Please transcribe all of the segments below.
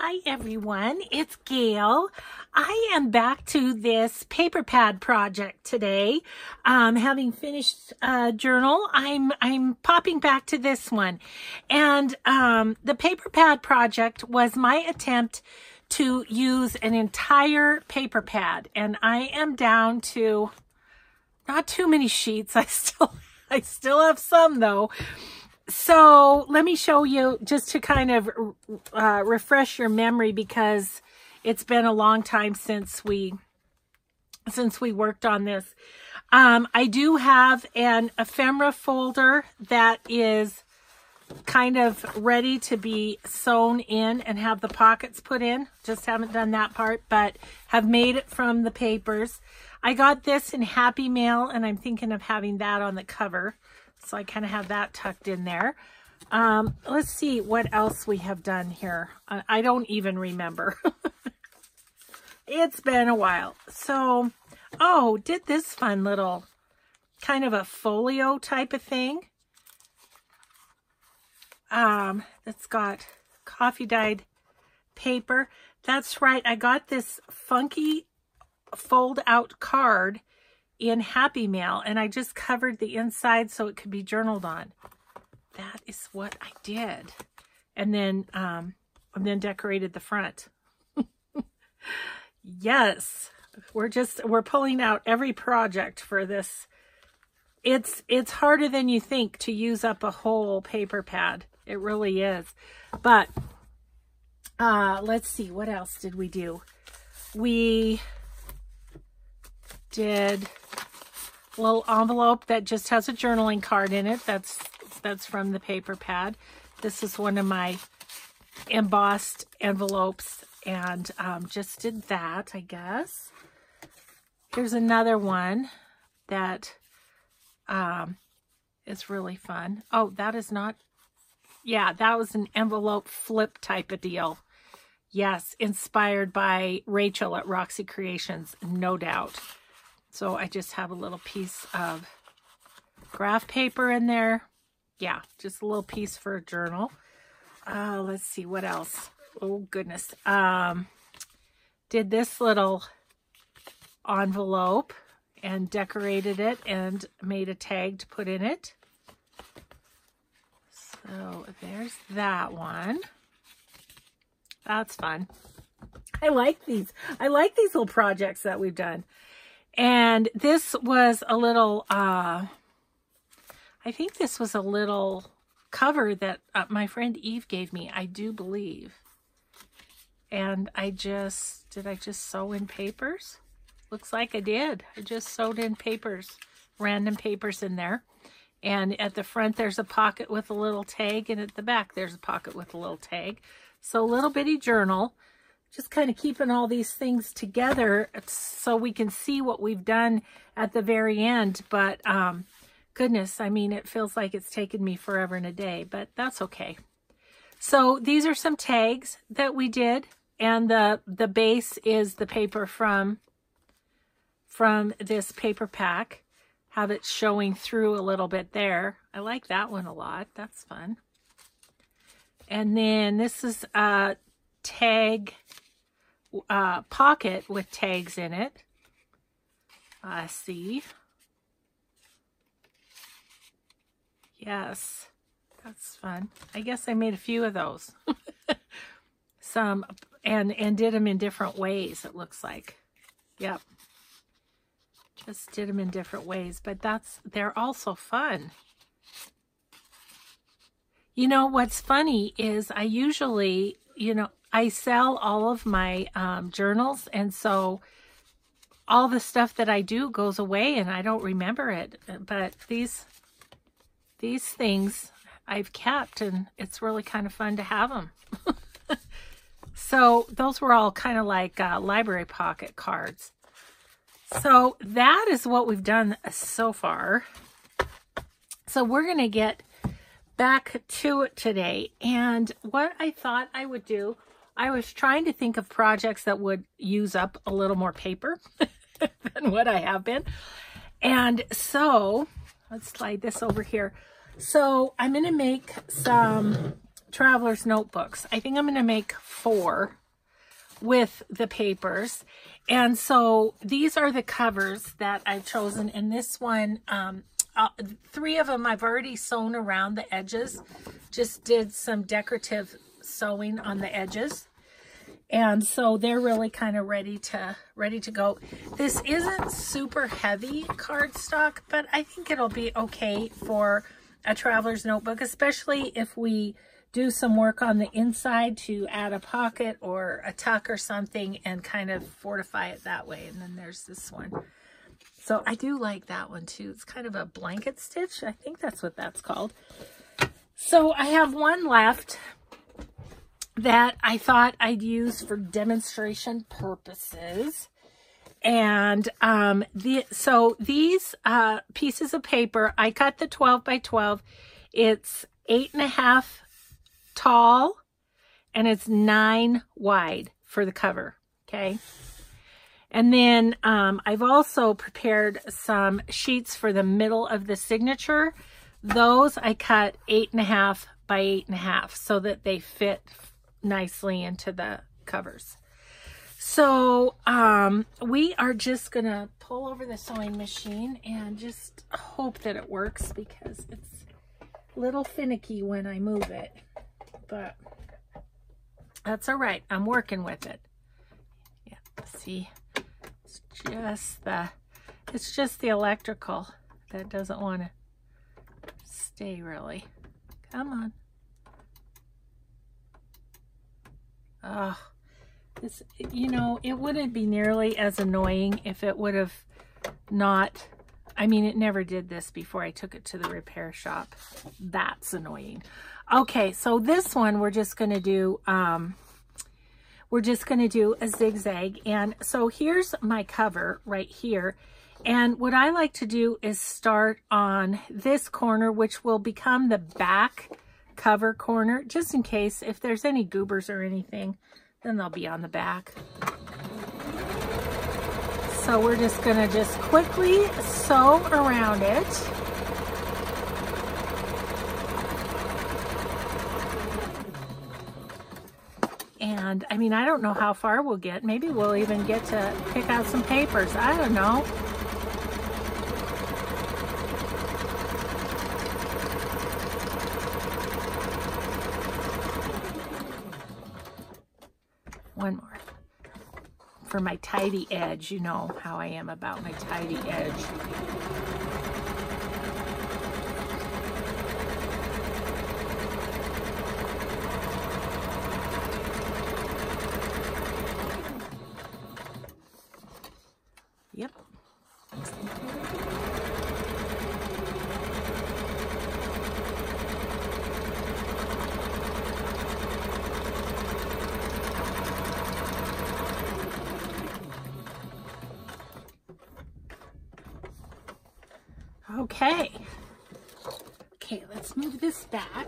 Hi everyone, it's Gayle. I am back to this paper pad project today. Having finished a journal, I'm popping back to this one. And the paper pad project was my attempt to use an entire paper pad. And I am down to not too many sheets. I still have some though. So let me show you just to kind of refresh your memory, because it's been a long time since we worked on this. I do have an ephemera folder that is kind of ready to be sewn in and have the pockets put in. Just haven't done that part, but have made it from the papers. I got this in Happy Mail, and I'm thinking of having that on the cover. So I kind of have that tucked in there. Let's see what else we have done here. I don't even remember. It's been a while. So, oh, did this fun little kind of a folio type of thing. It's got coffee dyed paper. That's right. I got this funky fold out card in Happy Mail, and I just covered the inside so it could be journaled on. That is what I did. And then decorated the front. Yes, we're pulling out every project for this. It's harder than you think to use up a whole paper pad. It really is. But let's see, what else did we do? We did a little envelope that just has a journaling card in it. That's from the paper pad. This is one of my embossed envelopes, and just did that, I guess. Here's another one that is really fun. Oh, that is not, yeah, that was an envelope flip type of deal. Yes, inspired by Rachel at Roxy Creations, no doubt. So I just have a little piece of graph paper in there. Yeah, just a little piece for a journal. Let's see, what else? Oh, goodness. Did this little envelope and decorated it and made a tag to put in it. So there's that one. That's fun. I like these. I like these little projects that we've done. And this was a little, I think this was a little cover that my friend Eve gave me, I do believe. And did I just sew in papers? Looks like I did. I just sewed in papers, random papers in there. And at the front, there's a pocket with a little tag, and at the back, there's a pocket with a little tag. So a little bitty journal. Just kind of keeping all these things together so we can see what we've done at the very end. But goodness, I mean, it feels like it's taken me forever and a day, but that's okay. So these are some tags that we did, and the base is the paper from this paper pack. Have it showing through a little bit there. I like that one a lot. That's fun. And then this is a tag pocket with tags in it. See. Yes, that's fun. I guess I made a few of those. Some, and did them in different ways, it looks like. Yep. Just did them in different ways, but they're also fun. You know, what's funny is I usually, I sell all of my journals, and so all the stuff that I do goes away and I don't remember it. But these things I've kept, and it's really kind of fun to have them. So those were all kind of like library pocket cards. So that is what we've done so far. So we're going to get back to it today. And what I thought I would do, I was trying to think of projects that would use up a little more paper than what I have been. And so let's slide this over here. So I'm going to make some traveler's notebooks. I think I'm going to make 4 with the papers. And so these are the covers that I've chosen. And this one, 3 of them I've already sewn around the edges. Just did some decorative sewing on the edges. And so they're really kind of ready to go. This isn't super heavy cardstock, but I think it'll be okay for a traveler's notebook, especially if we do some work on the inside to add a pocket or a tuck or something and kind of fortify it that way. And then there's this one. So I do like that one too. It's kind of a blanket stitch. I think that's what that's called. So I have one left that I thought I'd use for demonstration purposes. And so these pieces of paper, I cut the 12 by 12. It's 8.5 tall and it's 9 wide for the cover. Okay. And then I've also prepared some sheets for the middle of the signature. Those I cut 8.5 by 8.5 so that they fit nicely into the covers. So we are just gonna pull over the sewing machine and just hope that it works, because it's a little finicky when I move it, but that's all right. I'm working with it. Yeah, see, it's just the electrical that doesn't want to stay really. Come on. Oh, this, you know, it wouldn't be nearly as annoying if it would have not, I mean, it never did this before I took it to the repair shop. That's annoying. Okay, so this one we're just going to do, a zigzag. And so here's my cover right here. And what I like to do is start on this corner, which will become the back cover corner, just in case if there's any goobers or anything, then they'll be on the back. So we're just gonna just quickly sew around it. And I mean, I don't know how far we'll get. Maybe we'll even get to pick out some papers. I don't know. One more for my tidy edge. You know how I am about my tidy edge. Yep. Okay. Okay, let's move this back.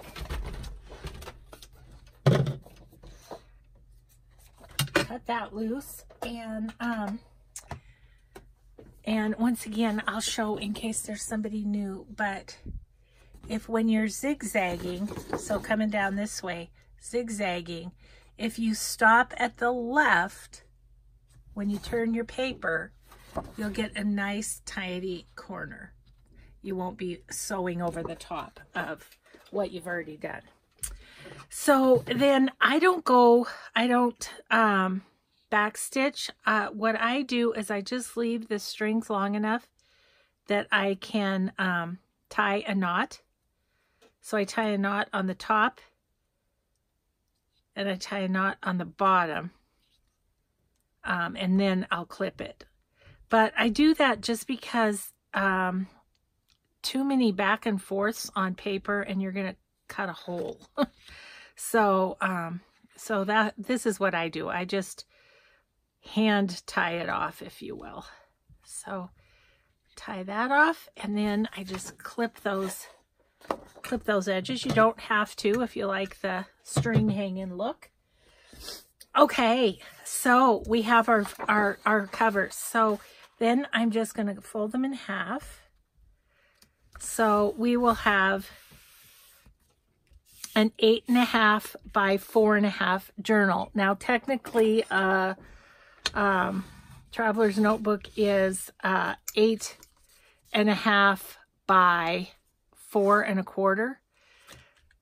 Cut that loose. And once again, I'll show in case there's somebody new, but when you're zigzagging, so coming down this way, zigzagging, if you stop at the left, when you turn your paper, you'll get a nice tidy corner. You won't be sewing over the top of what you've already done. So then I don't backstitch. What I do is I just leave the strings long enough that I can tie a knot. So I tie a knot on the top and I tie a knot on the bottom, and then I'll clip it. But I do that just because too many back and forths on paper and you're going to cut a hole. So this is what I do. I just hand tie it off, if you will. So tie that off, and then I just clip those edges. You don't have to if you like the string hanging look. Okay, so we have our covers. So then I'm just going to fold them in half. So we will have an 8.5 by 4.5 journal. Now, technically, Traveler's Notebook is 8.5 by 4.25.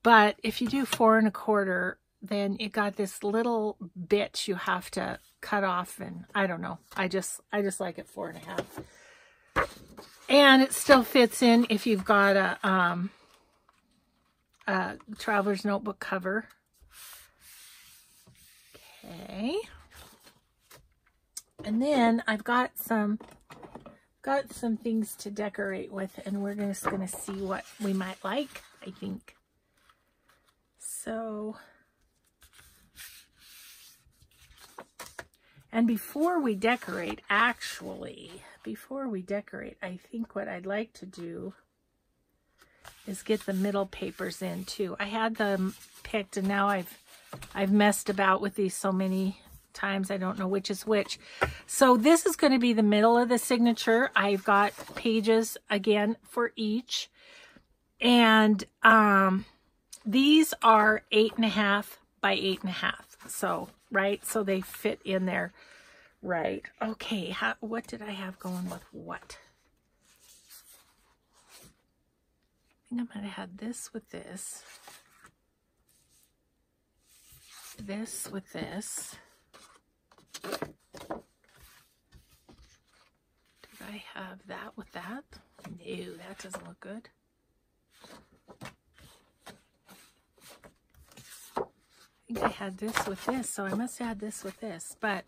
But if you do 4.25, then it got this little bit you have to cut off, and I don't know. I just like it 4.5. And it still fits in if you've got a Traveler's Notebook cover. Okay. And then I've got some things to decorate with, and we're just gonna see what we might like, I think. So, and before we decorate, I think what I'd like to do is get the middle papers in too. I had them picked, and now I've messed about with these so many times I don't know which is which. So this is going to be the middle of the signature. I've got pages again for each, and these are 8.5 by 8.5. So right, so they fit in there. Right. Okay. What did I have going with what? I think I might have had this with this. This with this. Did I have that with that? No, that doesn't look good. I think I had this with this, so I must have had this with this, but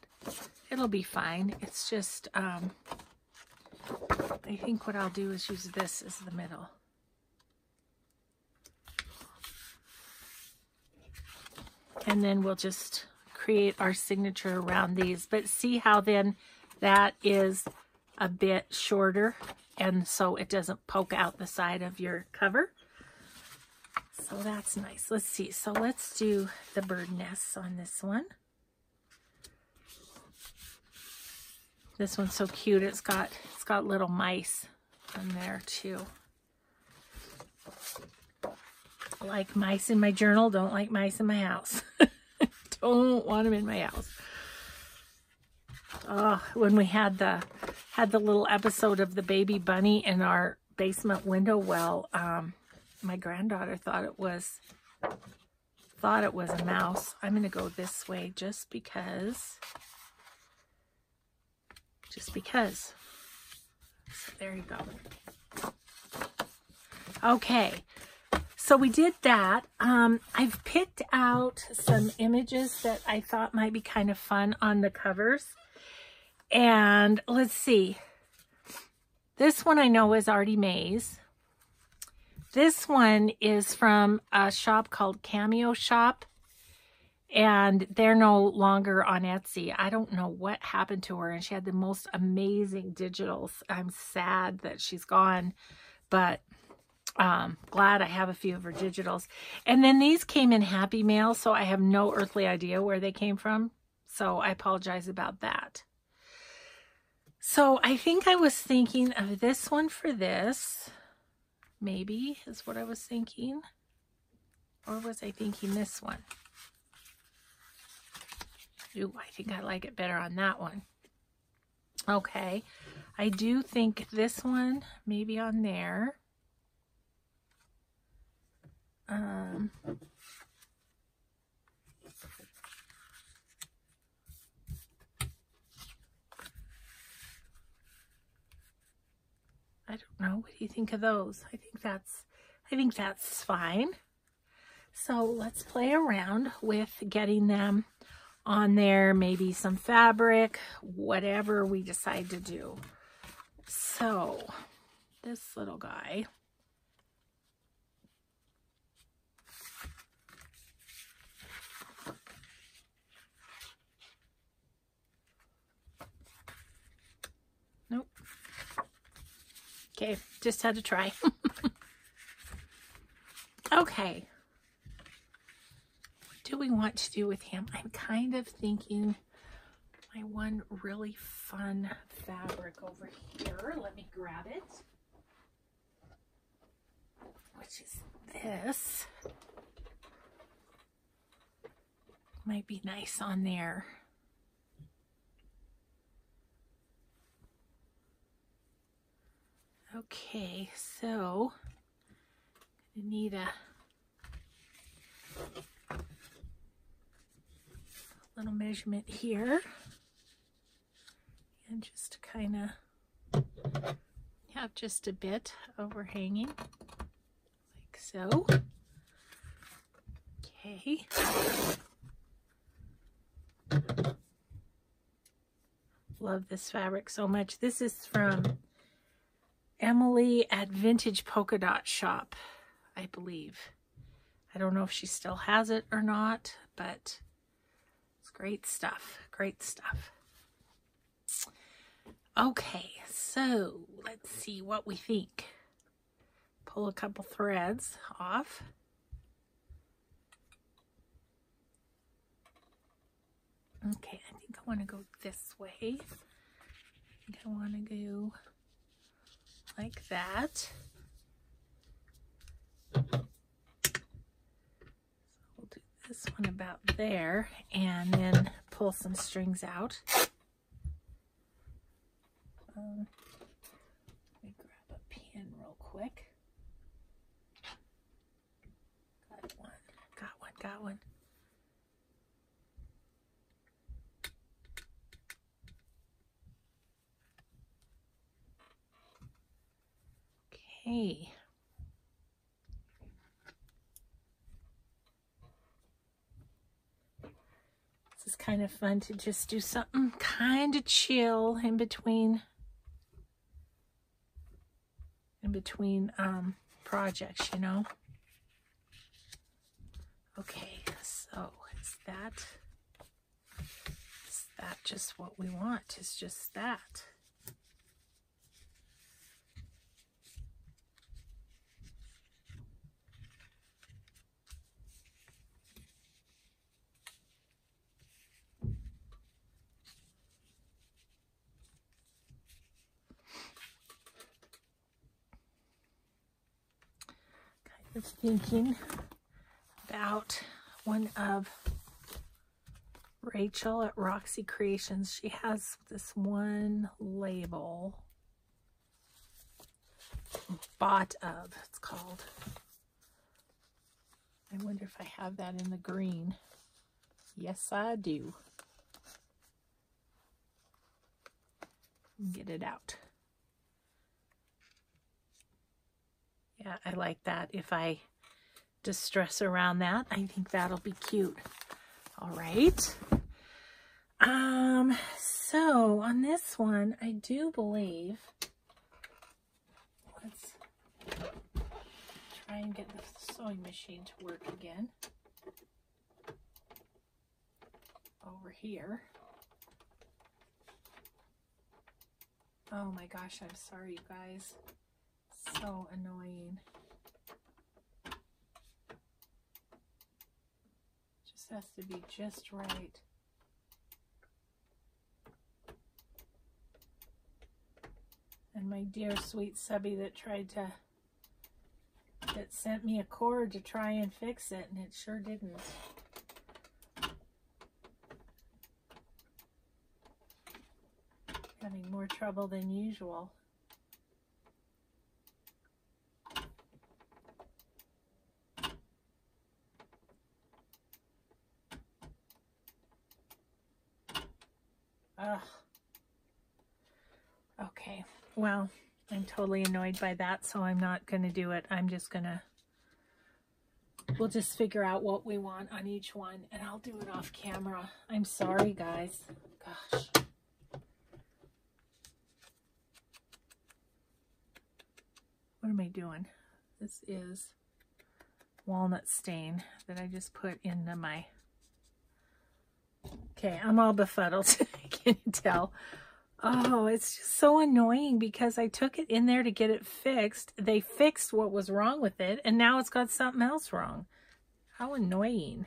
it'll be fine. It's just, I think what I'll do is use this as the middle. And then we'll just create our signature around these. But see how then that is a bit shorter, and so it doesn't poke out the side of your cover. So that's nice. Let's see. So let's do the bird nests on this one. This one's so cute. It's got little mice in there too. Like mice in my journal, don't like mice in my house. Don't want them in my house. Oh, when we had the little episode of the baby bunny in our basement window well, my granddaughter thought it was a mouse. I'm gonna go this way just because. So there you go. Okay. So we did that. I've picked out some images that I thought might be kind of fun on the covers. And let's see. This one I know is Artie Mae's. This one is from a shop called Cameo Shop. And they're no longer on Etsy. I don't know what happened to her. And she had the most amazing digitals. I'm sad that she's gone. But glad I have a few of her digitals. And then these came in Happy Mail, so I have no earthly idea where they came from. So I apologize about that. So I think I was thinking of this one for this. Maybe is what I was thinking. Or was I thinking this one? Ooh, I think I like it better on that one. Okay. I do think this one maybe on there. I don't know. What do you think of those? I think that's fine. So let's play around with getting them on there, maybe some fabric, whatever we decide to do. So this little guy. Nope. Okay, just had to try. Okay. What do we want to do with him? I'm kind of thinking my one really fun fabric over here. Let me grab it. Which is this. might be nice on there. Okay, so I need a little measurement here, and just to kind of have just a bit overhanging, like so. Okay. Love this fabric so much. This is from Emily at Vintage Polka Dot Shop, I believe. I don't know if she still has it or not, but it's great stuff. Great stuff. Okay, so let's see what we think. Pull a couple threads off. Okay, I think I want to go this way. I think I want to go like that. So we'll do this one about there and then pull some strings out. Let me grab a pin real quick. Got one. Okay. This is kind of fun to just do something kind of chill in between projects, you know. Okay, so is that just what we want? Is just that. Kind of thinking about one of Rachel at Roxy Creations. She has this one label, Bought Of, it's called. I wonder if I have that in the green. Yes, I do. Get it out. Yeah, I like that. If I distress around that, I think that'll be cute. All right. So on this one, I do believe, let's try and get the sewing machine to work again. Over here. Oh my gosh, I'm sorry, you guys. So annoying. Just has to be just right. And my dear sweet subby that sent me a cord to try and fix it, and it sure didn't. Having more trouble than usual. Ugh. Okay, well, I'm totally annoyed by that, so I'm not going to do it. I'm just going to, we'll just figure out what we want on each one, and I'll do it off camera. I'm sorry, guys. Gosh. What am I doing? This is walnut stain that I just put into my... Okay, I'm all befuddled. Can you tell? Oh, it's just so annoying because I took it in there to get it fixed. They fixed what was wrong with it, and now it's got something else wrong. How annoying.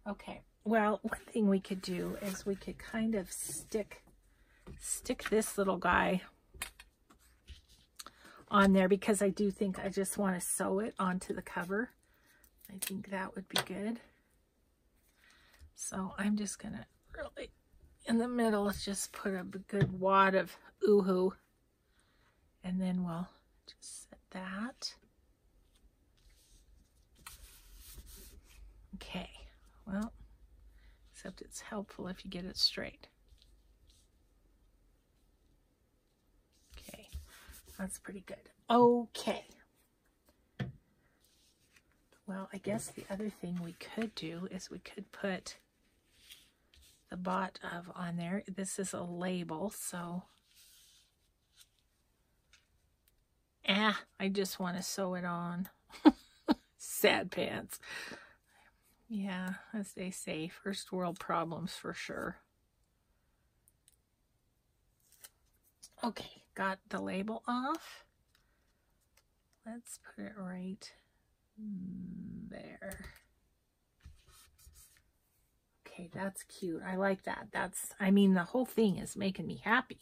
Okay, well, one thing we could do is we could kind of stick this little guy on there, because I do think I just want to sew it onto the cover. I think that would be good. So I'm just gonna really, in the middle, let's just put a good wad of Oohoo. And then we'll just set that. Okay, well, except it's helpful if you get it straight. Okay, that's pretty good. Okay. Well, I guess the other thing we could do is we could put the bot of on there. This is a label, so I just want to sew it on. Sad pants. Yeah, as they say, first world problems for sure. Okay, got the label off. Let's put it right there. Okay, that's cute. I like that. That's, I mean, the whole thing is making me happy.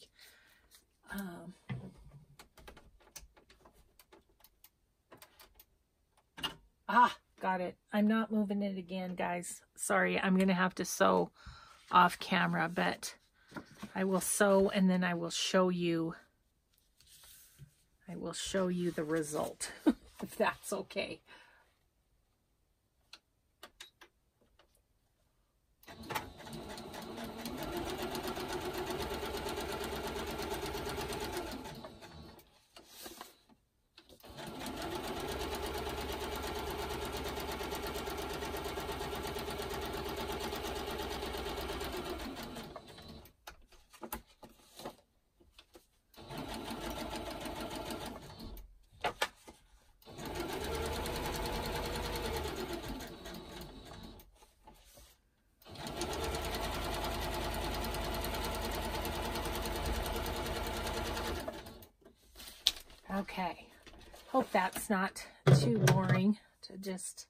Got it. I'm not moving it again, guys. Sorry, I'm going to have to sew off camera, but I will sew and then I will show you the result, if that's okay. Okay, hope that's not too boring to just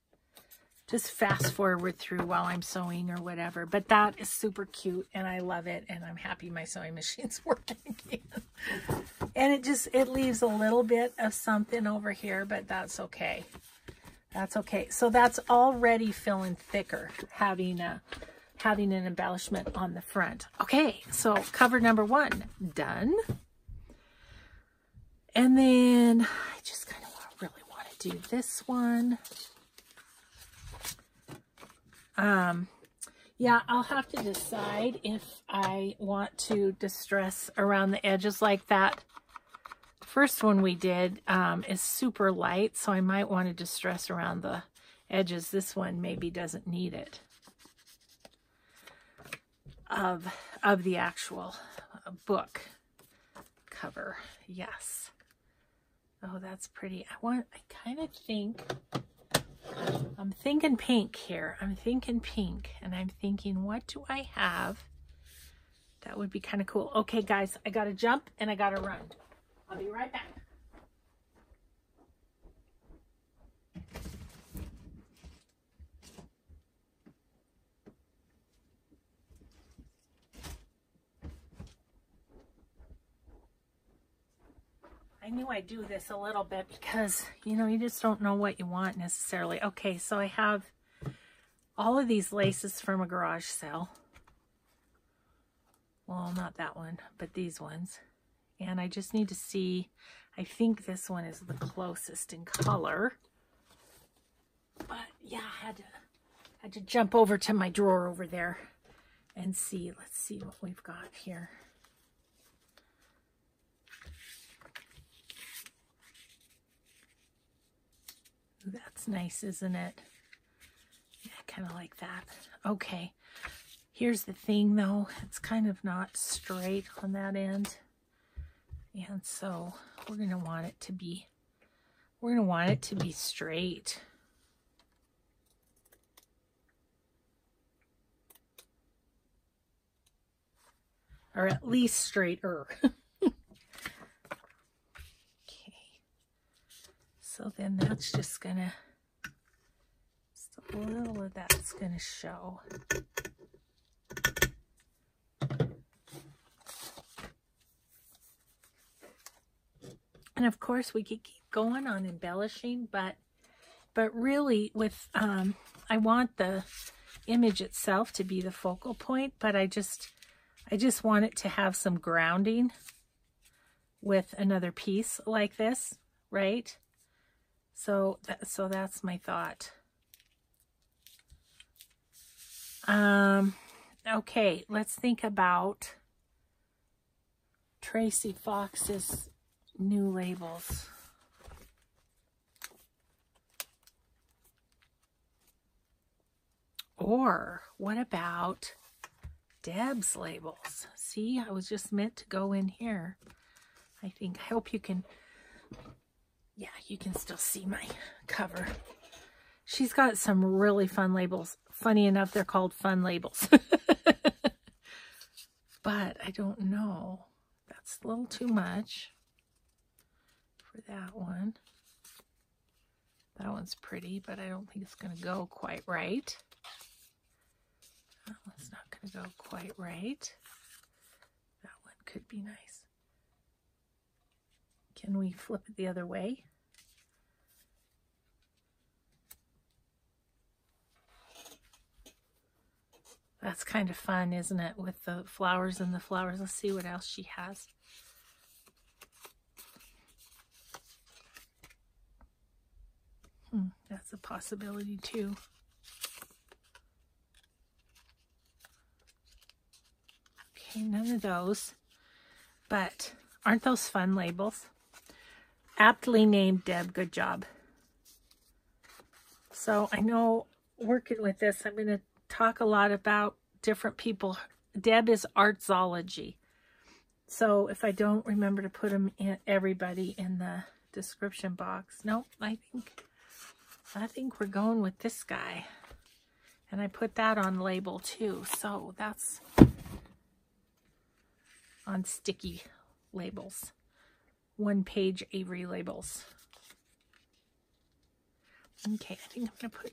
fast forward through while I'm sewing or whatever. But that is super cute and I love it, and I'm happy my sewing machine's working again. And it leaves a little bit of something over here, but that's okay. That's okay. So that's already feeling thicker, having an embellishment on the front. Okay, so cover number 1 done. And then I just kind of really want to do this one. Yeah, I'll have to decide if I want to distress around the edges like that. First one we did is super light, so I might want to distress around the edges. This one maybe doesn't need it of the actual book cover. Yes. Oh, that's pretty. I'm thinking pink here. I'm thinking pink, and I'm thinking, what do I have that would be kind of cool? Okay, guys, I gotta jump and I gotta run. I'll be right back. I knew I'd do this a little bit because, you know, you just don't know what you want necessarily. Okay, so I have all of these laces from a garage sale. Well, not that one, but these ones. And I just need to see, I think this one is the closest in color. But yeah, I had to jump over to my drawer over there and see. Let's see what we've got here. That's nice, isn't it? Yeah, I kind of like that. Okay, here's the thing though. It's kind of not straight on that end. And so we're going to want it to be, straight. Or at least straighter. So then that's just gonna, a little of that's gonna show. And of course we could keep going on embellishing, but really with, I want the image itself to be the focal point, but I just want it to have some grounding with another piece like this, right? So that's my thought. Okay, let's think about Tracy Fox's new labels. Or what about Deb's labels? See, I was just meant to go in here. I hope you can, yeah, you can still see my cover. She's got some really fun labels. Funny enough, they're called fun labels. But I don't know. That's a little too much for that one. That one's pretty, but I don't think it's going to go quite right. That one's not going to go quite right. That one could be nice. Can we flip it the other way? That's kind of fun, isn't it? With the flowers and the flowers. Let's see what else she has. That's a possibility too. Okay, none of those. But aren't those fun labels? Aptly named, Deb. Good job. So I know working with this, I'm going to talk a lot about different people. Deb is artsology. So if I don't remember to put them in, everybody in the description box. Nope, I think we're going with this guy. And I put that on label too. So that's on sticky labels. 1-page Avery labels. Okay, I think I'm going to put,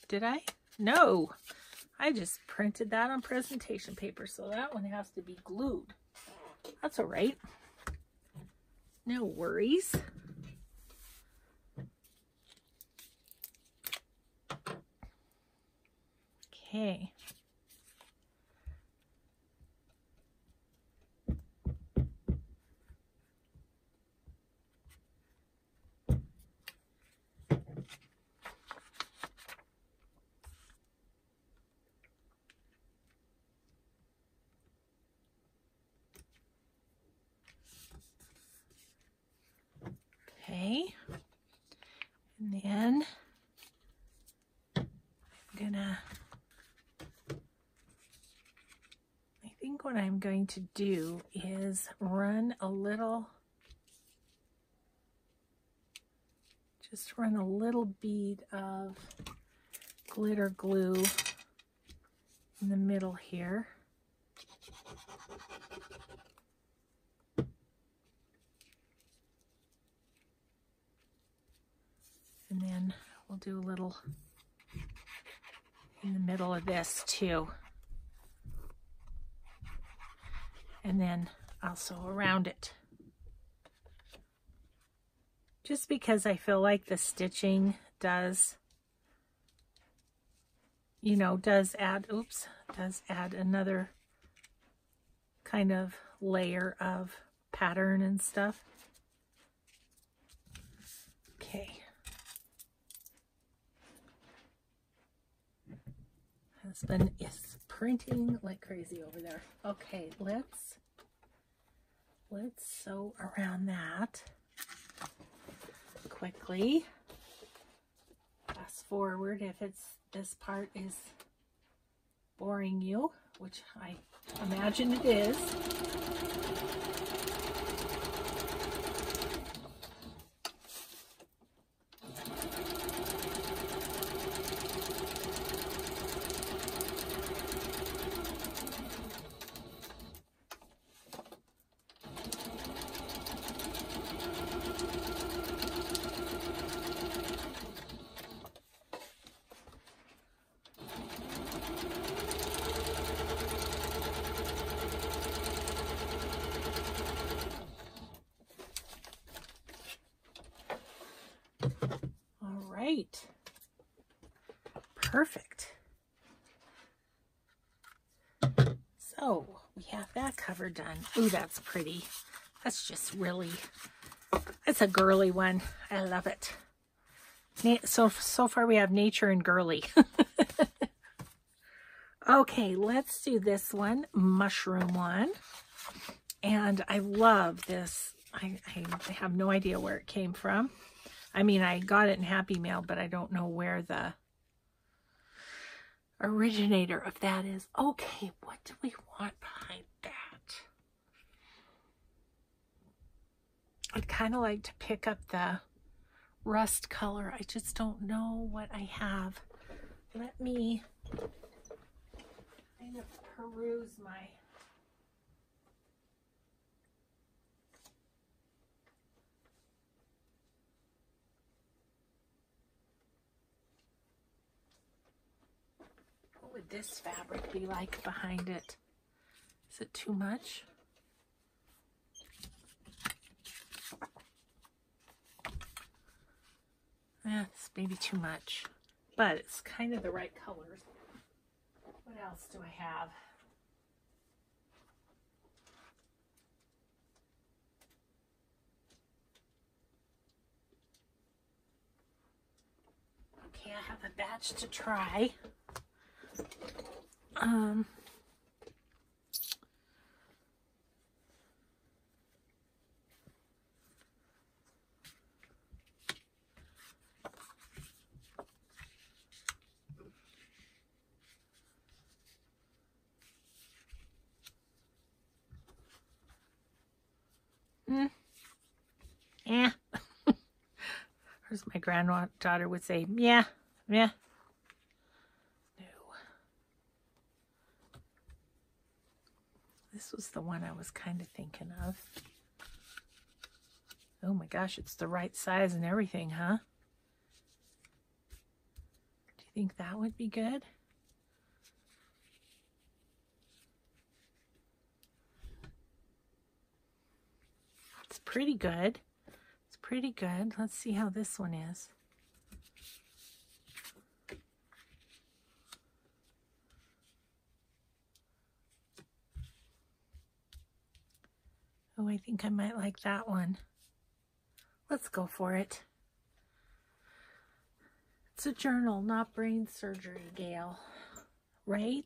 did I? No, I just printed that on presentation paper, so that one has to be glued. That's all right. No worries. Okay. Okay, and then I'm gonna, I think what I'm going to do is run a little, just run a little bead of glitter glue in the middle here. And then we'll do a little in the middle of this too. And then also around it. Just because I feel like the stitching does, you know, does add another kind of layer of pattern and stuff. Okay. Husband is printing like crazy over there. Okay, let's sew around that quickly. Fast forward if this part is boring you, which I imagine it is. Perfect. Oh, we have that cover done. Ooh, that's pretty. That's just really, it's a girly one. I love it. So far we have nature and girly. Okay, let's do this one, mushroom one. And I love this. I have no idea where it came from. I mean, I got it in Happy Mail, but I don't know where the originator of that is. Okay, what do we want behind that? I'd kind of like to pick up the rust color. I just don't know what I have. Let me kind of peruse my... What would this fabric be like behind it? Is it too much? It's maybe too much, but it's kind of the right colors. What else do I have? Okay, I have a batch to try. Yeah. As my granddaughter would say, yeah, yeah. No. This was the one I was kind of thinking of. Oh my gosh, it's the right size and everything, huh? Do you think that would be good? It's pretty good. It's pretty good. Let's see how this one is. Oh, I think I might like that one. Let's go for it. It's a journal, not brain surgery, Gayle. Right?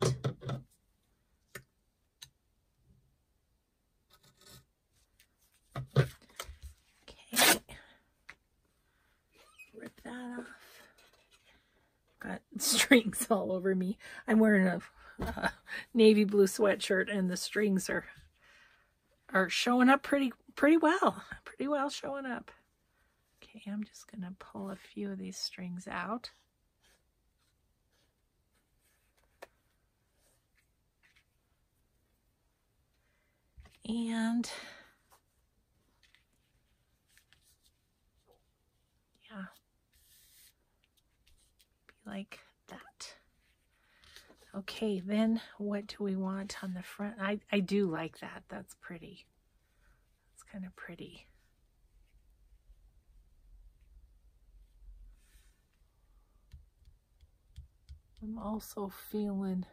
Okay. Rip that off. Got strings all over me. I'm wearing a navy blue sweatshirt and the strings are showing up pretty well. Pretty well showing up. Okay, I'm just going to pull a few of these strings out. And yeah, be like that. Okay, then what do we want on the front? I do like that. That's pretty. It's kind of pretty. I'm also feeling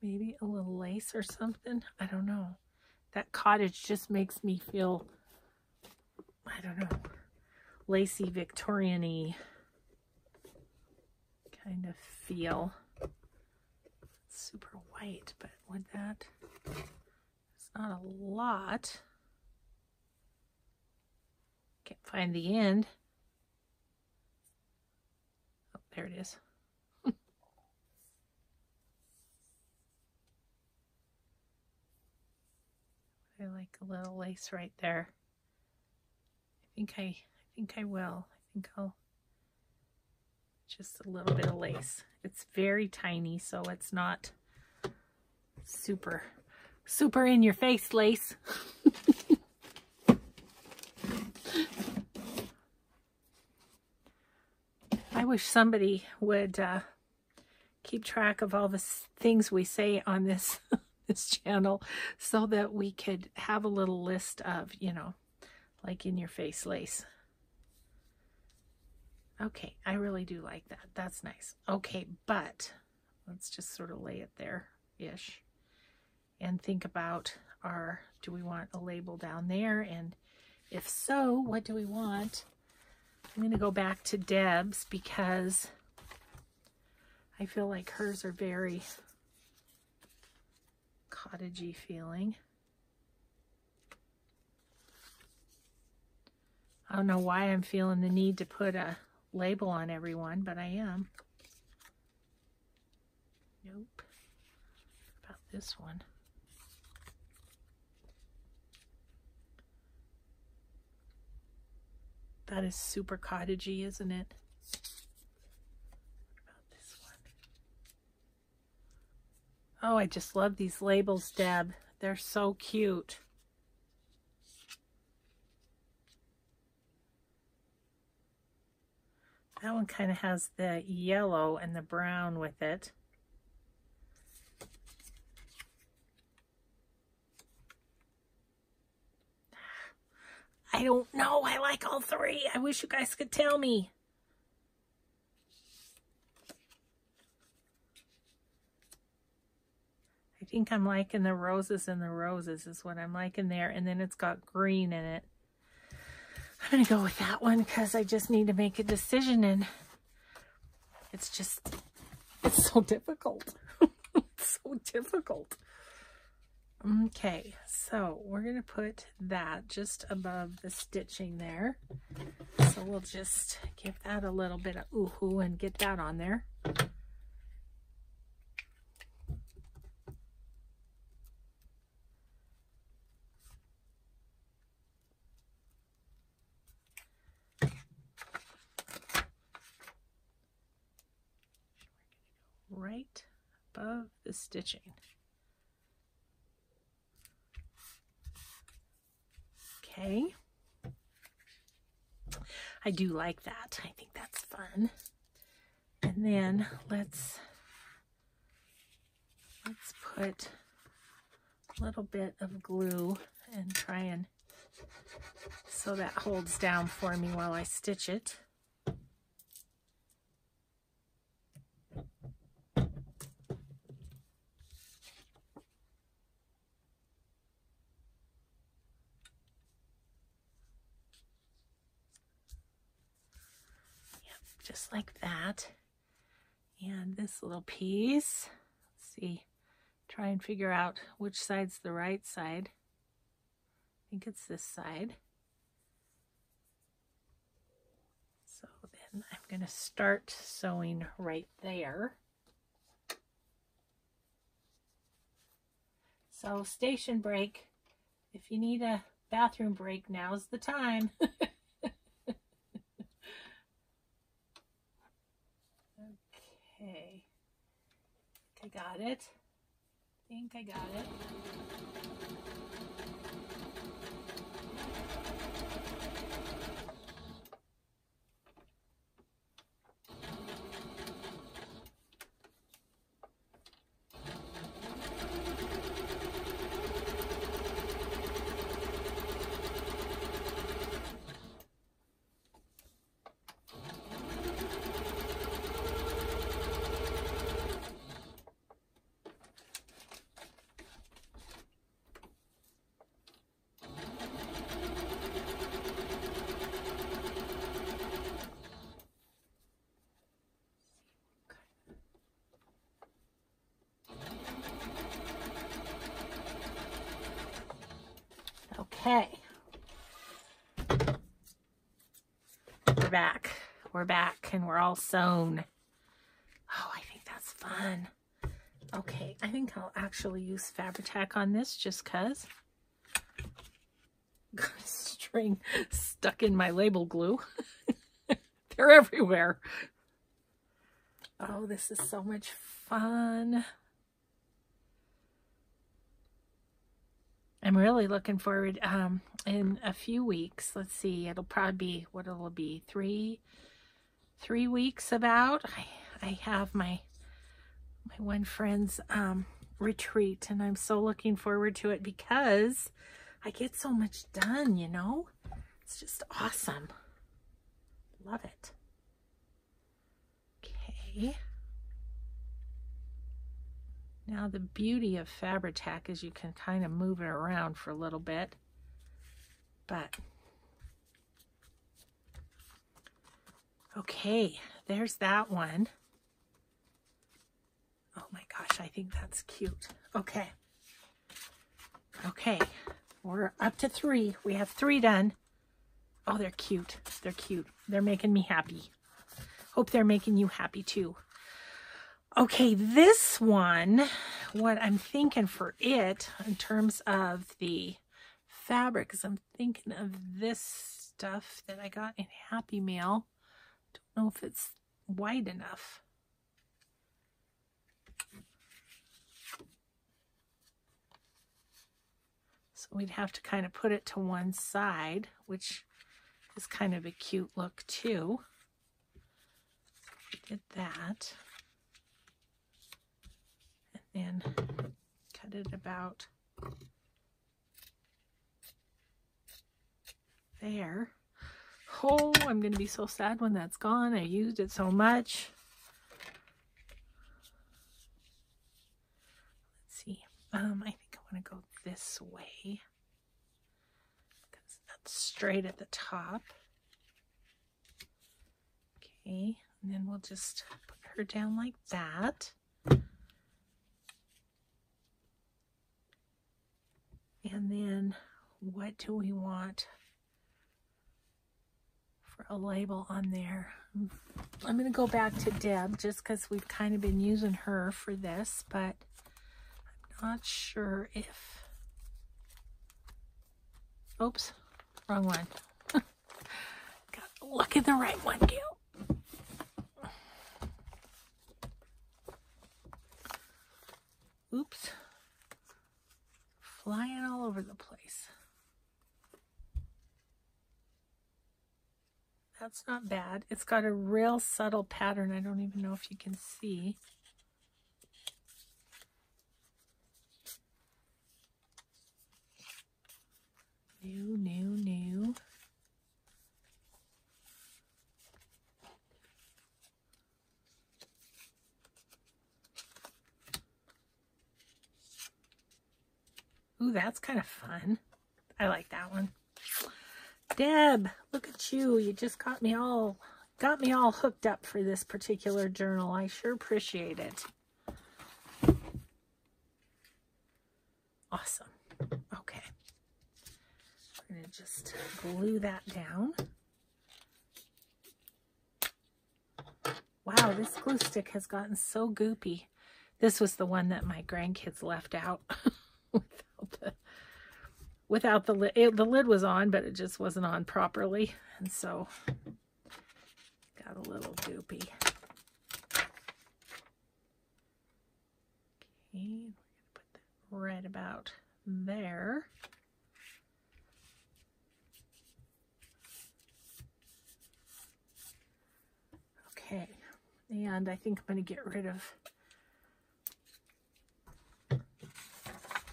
maybe a little lace or something. I don't know. That cottage just makes me feel, I don't know, lacy, Victorian-y kind of feel. It's super white, but would that, it's not a lot. Can't find the end. Oh, there it is. I like a little lace right there. I think I will. I think I'll just a little bit of lace. It's very tiny, so it's not super in your face lace. I wish somebody would keep track of all the things we say on this this channel so that we could have a little list of, you know, like in your face lace. Okay, I really do like that. That's nice. Okay, but let's just sort of lay it there-ish. And think about do we want a label down there? And if so, what do we want? I'm going to go back to Deb's because I feel like hers are very cottagey feeling. I don't know why I'm feeling the need to put a label on everyone, but I am. Nope. What about this one? That is super cottagey, isn't it? What about this one? Oh, I just love these labels, Deb. They're so cute. That one kind of has the yellow and the brown with it. I don't know. I like all three. I wish you guys could tell me. I think I'm liking the roses and the roses is what I'm liking there. And then it's got green in it. I'm going to go with that one because I just need to make a decision. And it's so difficult. It's so difficult. Okay, so we're going to put that just above the stitching there. So we'll just give that a little bit of ooh-hoo and get that on there. Right above the stitching. Okay. I do like that. I think that's fun. And then let's put a little bit of glue and try and so that holds down for me while I stitch it. Just like that. And this little piece, let's see, try and figure out which side's the right side. I think it's this side. So then I'm going to start sewing right there. So station break. If you need a bathroom break, now's the time. Okay, I got it. I think I got it. Okay, we're back and we're all sewn. Oh, I think that's fun. Okay, I think I'll actually use Fabri-Tac on this just cause. Got a string stuck in my label glue. They're everywhere. Oh, this is so much fun. I'm really looking forward in a few weeks. Let's see, it'll probably be, what it'll be, three weeks about. I have my one friend's retreat, and I'm so looking forward to it because I get so much done, you know? It's just awesome. Love it. Okay. Now the beauty of Fabri-Tac is you can kind of move it around for a little bit. But, okay, there's that one. Oh my gosh, I think that's cute. Okay. Okay, we're up to 3. We have 3 done. Oh, they're cute. They're cute. They're making me happy. Hope they're making you happy too. Okay, this one, what I'm thinking for it in terms of the fabric is I'm thinking of this stuff that I got in Happy Mail. Don't know if it's wide enough. So we'd have to kind of put it to one side, which is kind of a cute look too. We did that. And then cut it about there. Oh, I'm going to be so sad when that's gone. I used it so much. Let's see. I think I want to go this way because that's straight at the top. Okay, and then we'll just put her down like that. And then what do we want for a label on there? I'm going to go back to Deb just because we've kind of been using her for this, but I'm not sure if... Oops, wrong one. Got to look at the right one, Gayle. Oops. Flying all over the place. That's not bad. It's got a real subtle pattern. I don't even know if you can see. New. Ooh, that's kind of fun. I like that one. Deb, look at you. You just got me all hooked up for this particular journal. I sure appreciate it. Awesome. Okay. We're going to just glue that down. Wow, this glue stick has gotten so goopy. This was the one that my grandkids left out. Without the lid. The lid was on, but it just wasn't on properly. And so, got a little goopy. Okay, we're going to put that right about there. Okay, and I think I'm going to get rid of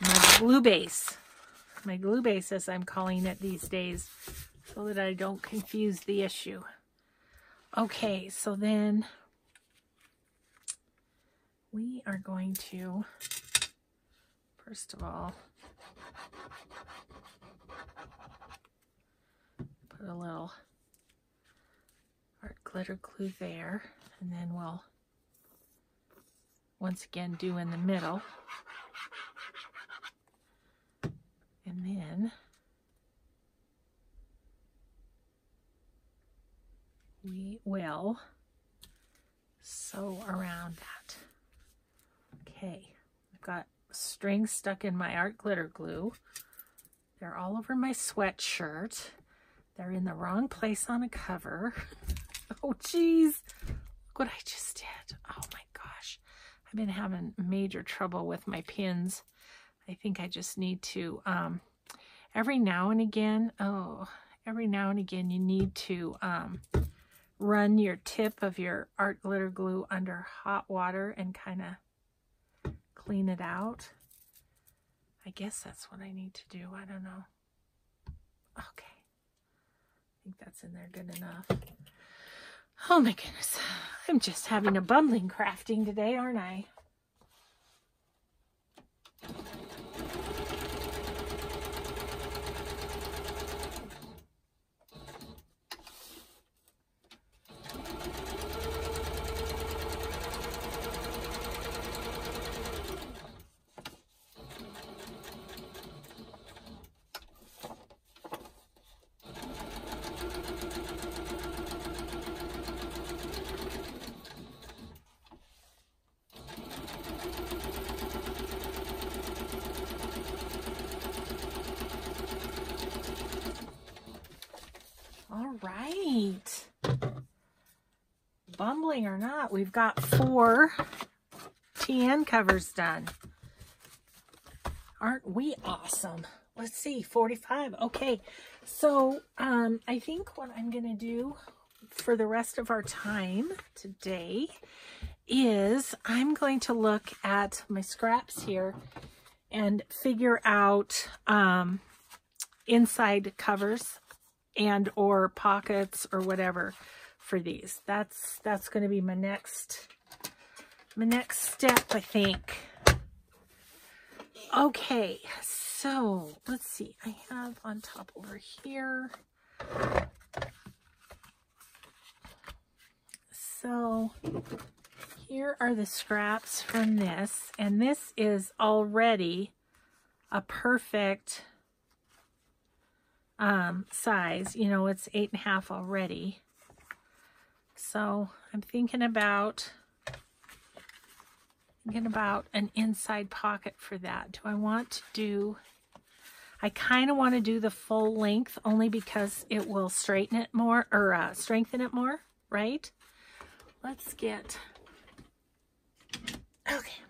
my glue base. My glue base, as I'm calling it these days, so that I don't confuse the issue. Okay, so then we are going to, first of all, put a little art glitter glue there, and then we'll once again do in the middle. And then we will sew around that. Okay, I've got strings stuck in my art glitter glue. They're all over my sweatshirt. They're in the wrong place on a cover. Oh, geez. Look what I just did. Oh, my gosh. I've been having major trouble with my pins. I think I just need to, every now and again you need to run your tip of your art glitter glue under hot water and kind of clean it out. I guess that's what I need to do. I don't know. Okay. I think that's in there good enough. Oh my goodness. I'm just having a bumbling crafting today, aren't I? All right. Bumbling or not, we've got 4 TN covers done. Aren't we awesome? Let's see, 45. Okay, so I think what I'm going to do for the rest of our time today is I'm going to look at my scraps here and figure out inside covers and or pockets or whatever for these. That's going to be my next step, I think. Okay, so let's see. I have on top over here. So here are the scraps from this, and this is already a perfect size. You know, it's 8.5 already. So I'm thinking about an inside pocket for that. Do I want to do, I kind of want to do the full length only because it will straighten it more, or strengthen it more, right? Let's get, okay.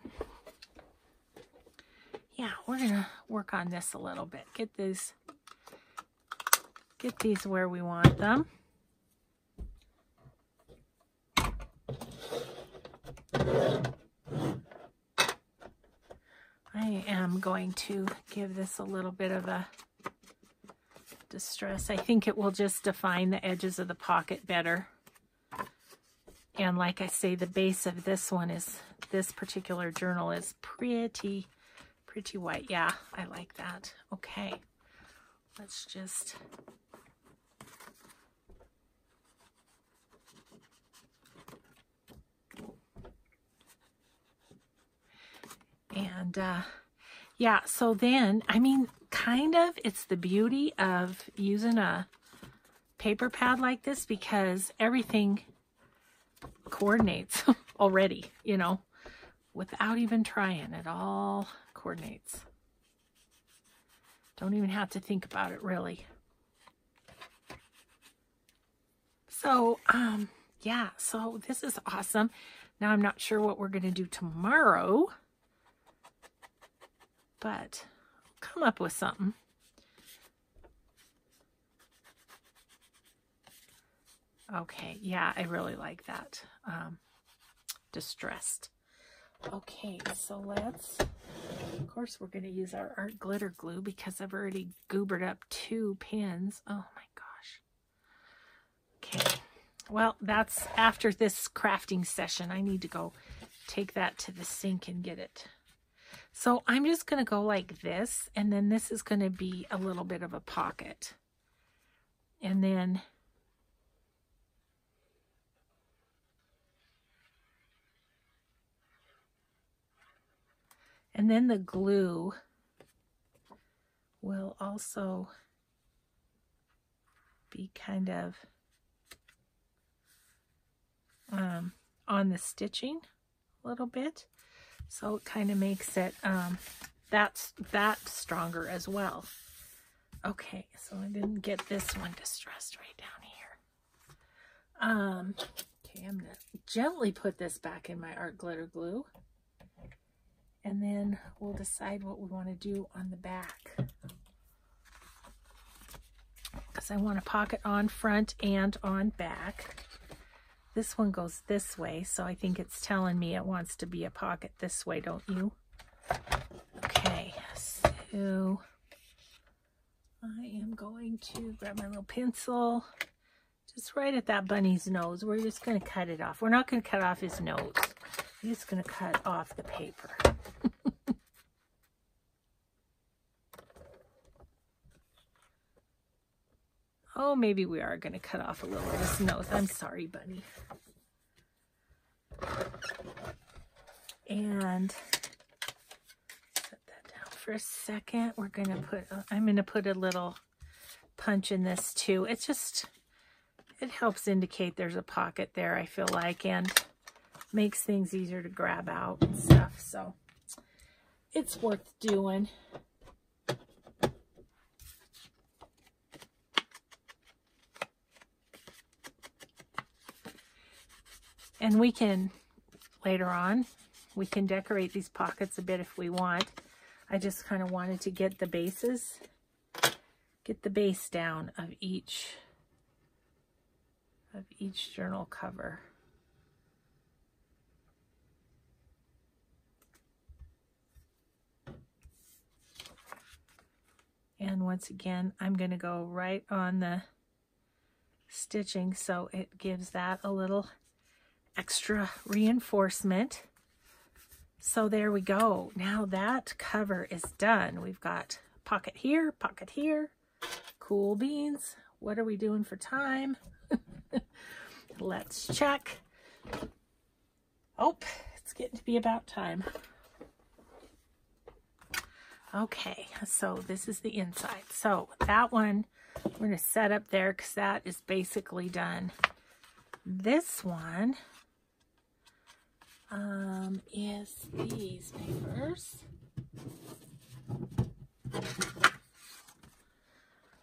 Yeah, we're gonna work on this a little bit. Get these where we want them. I am going to give this a little bit of a distress. I think it will just define the edges of the pocket better. And like I say, the base of this one is, this particular journal is pretty white. Yeah, I like that. Okay, let's just... And yeah, so then, I mean, kind of, it's the beauty of using a paper pad like this because everything coordinates already, you know, without even trying. It all coordinates. Don't even have to think about it, really. So, yeah, so this is awesome. Now, I'm not sure what we're going to do tomorrow, but come up with something. Okay, yeah, I really like that. Distressed. Okay, so let's, of course, we're going to use our art glitter glue because I've already goobered up 2 pins. Oh my gosh. Okay, well, that's after this crafting session. I need to go take that to the sink and get it. So I'm just going to go like this, and then this is going to be a little bit of a pocket. And then the glue will also be kind of on the stitching a little bit. So it kind of makes it that stronger as well. Okay, so I didn't get this one distressed right down here. Okay, I'm going to gently put this back in my art glitter glue. And then we'll decide what we want to do on the back. Because I want a pocket on front and on back. This one goes this way, so I think it's telling me it wants to be a pocket this way, don't you? Okay, so I am going to grab my little pencil, just right at that bunny's nose. We're just going to cut it off. We're not going to cut off his nose. We're just going to cut off the paper. Oh, maybe we are going to cut off a little of this nose. I'm sorry, Bunny. And set that down for a second. We're going to put, I'm going to put a little punch in this too. It's just, it helps indicate there's a pocket there, I feel like, and makes things easier to grab out and stuff. So it's worth doing. And we can, later on, we can decorate these pockets a bit if we want. I just kind of wanted to get the bases, get the base down of each journal cover. And once again, I'm going to go right on the stitching so it gives that a little extra reinforcement. So there we go. Now that cover is done. We've got pocket here, cool beans. What are we doing for time? Let's check. Oh, it's getting to be about time. Okay, so this is the inside. So that one we're going to set up there because that is basically done. This one is these papers.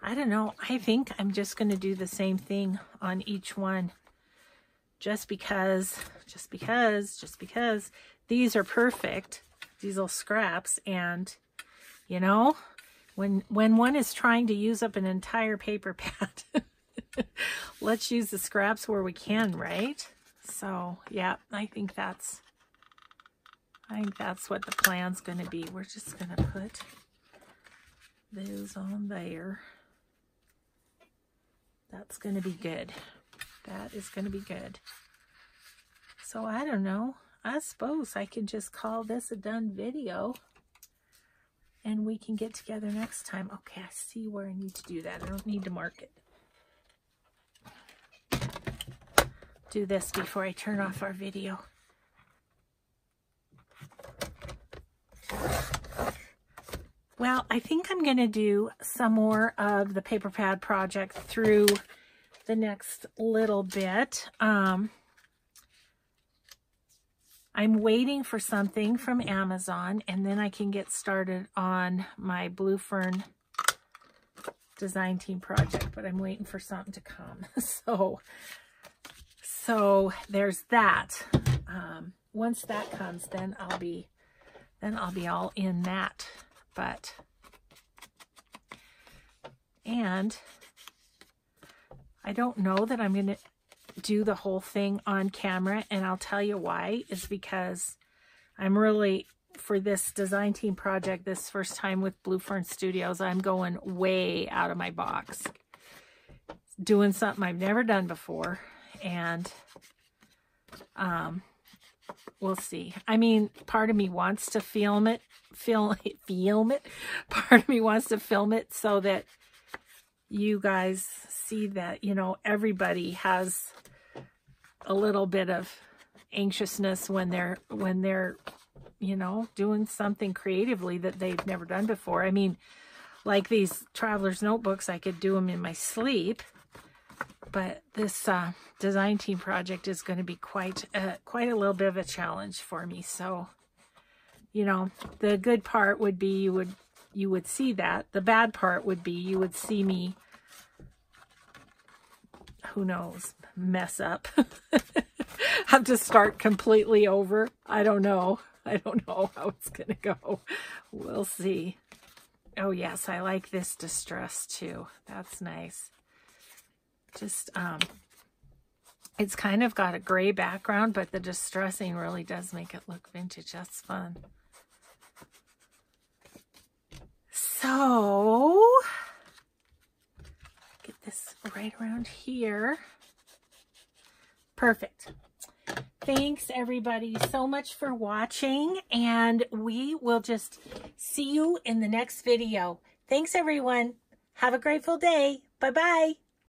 I don't know. I think I'm just going to do the same thing on each one. Just because these are perfect, these little scraps, and you know, when one is trying to use up an entire paper pad, let's use the scraps where we can, right? So yeah, I think that's what the plan's going to be. We're just going to put those on there. That's going to be good. That is going to be good. So I don't know. I suppose I can just call this a done video. And we can get together next time. Okay, I see where I need to do that. I don't need to mark it. Do this before I turn off our video. Well, I think I'm going to do some more of the paper pad project through the next little bit. I'm waiting for something from Amazon, and then I can get started on my Blue Fern design team project, but I'm waiting for something to come. So there's that. Once that comes, then I'll be all in that. And I don't know that I'm going to do the whole thing on camera, and I'll tell you why. Is because I'm really, for this design team project, this first time with Blue Fern Studios, I'm going way out of my box, doing something I've never done before, and we'll see. I mean, part of me wants to film it. Part of me wants to film it so that you guys see that, you know, everybody has a little bit of anxiousness when they're, you know, doing something creatively that they've never done before. I mean, like these traveler's notebooks, I could do them in my sleep, but this design team project is going to be quite a little bit of a challenge for me. So, you know, the good part would be you would see that. The bad part would be you would see me, who knows, mess up. Have to start completely over. I don't know how it's gonna go. We'll see. Oh yes, I like this distress too. That's nice. Just it's kind of got a gray background, but the distressing really does make it look vintage. That's fun. So get this right around here. Perfect. Thanks everybody so much for watching, and we will just see you in the next video. Thanks everyone. Have a grateful day. Bye-bye.